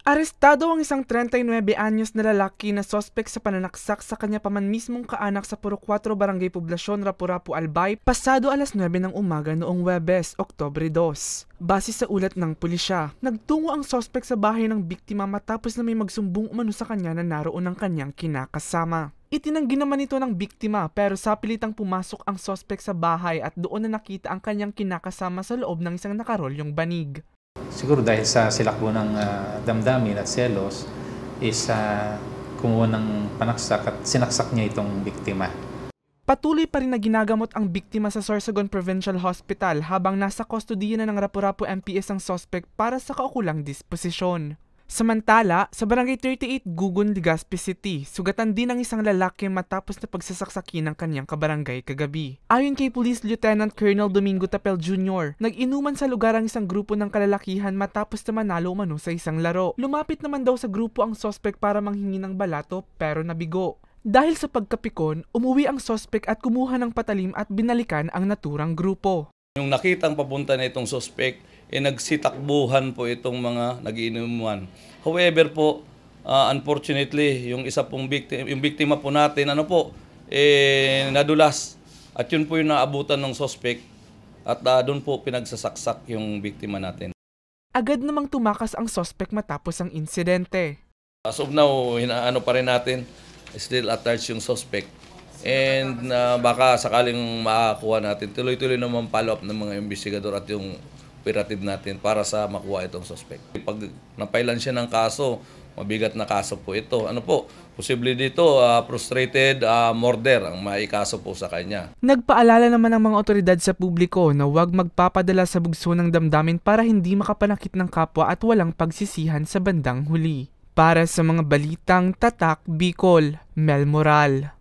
Arestado ang isang 39 anyos na lalaki na sospek sa pananaksak sa kanya paman mismong kaanak sa Puro 4 Barangay Poblasyon, Rapu-Rapu, Albay, pasado alas 9 ng umaga noong Huwebes, Oktubre 2. Base sa ulat ng pulisya, nagtungo ang sospek sa bahay ng biktima matapos na may magsumbong umano sa kanya na naroon ang kanyang kinakasama. Itinanggi naman ito ng biktima pero sa pilitang pumasok ang sospek sa bahay at doon na nakita ang kanyang kinakasama sa loob ng isang nakarolyong banig. Siguro dahil sa silakbo ng damdamin at selos is kumuha ng panaksak at sinaksak niya itong biktima. Patuloy pa rin na ginagamot ang biktima sa Sorsogon Provincial Hospital habang nasa kustodiya na ng Rapu-Rapu MPS ang sospek para sa kaukulang disposisyon. Samantala, sa Barangay 38 Gugun, Legazpi City, sugatan din ang isang lalaki matapos na pagsasaksakin ng kanyang kabarangay kagabi. Ayon kay Police Lieutenant Colonel Domingo Tapel Jr., nag-inuman sa lugar ang isang grupo ng kalalakihan matapos na manalo umano sa isang laro. Lumapit naman daw sa grupo ang sospek para manghingi ng balato pero nabigo. Dahil sa pagkapikon, umuwi ang sospek at kumuha ng patalim at binalikan ang naturang grupo. Yung nakitang papunta na itong suspect, nagsitakbuhan po itong mga nagiinuman. However po, unfortunately, yung isa pong biktima po natin, nadulas. At yun po yung naabutan ng suspect at doon po pinagsasaksak yung biktima natin. Agad namang tumakas ang sospek matapos ang insidente. As of now, hinaano pa rin natin, still at large yung suspect. And baka sakaling makakuha natin, tuloy-tuloy naman follow-up ng mga investigador at yung operative natin para sa makuha itong suspect. Pag napailan siya ng kaso, mabigat na kaso po ito. Posible dito, frustrated murder ang maikaso po sa kanya. Nagpaalala naman ang mga otoridad sa publiko na huwag magpapadala sa bugso ng damdamin para hindi makapanakit ng kapwa at walang pagsisihan sa bandang huli. Para sa mga balitang Tatak Bicol, Mel Moral.